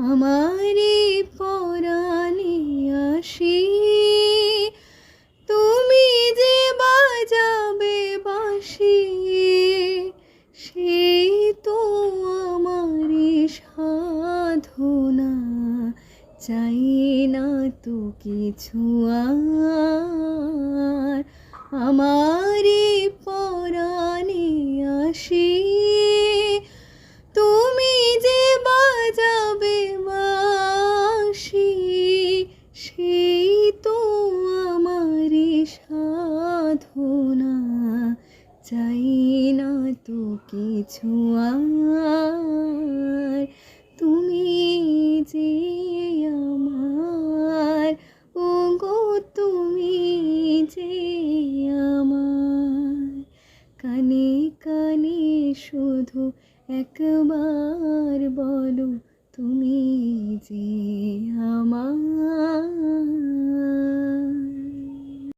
আমারে পরাণে আসি, তুমি যে বাজাবে বাঁশি, সেই তো আমারে সাধনা। চাই না তো কিছু আর, আমারে পরাণে আসি, তুমি যে বাজাবে বাঁশি, সেই তো আমারে সাধনা। চাই না তো কিছু আর, তুমি যে আমার, ওগো তুমি যে আমার। কানে কানে শুধু একবার বলো, তুমি যে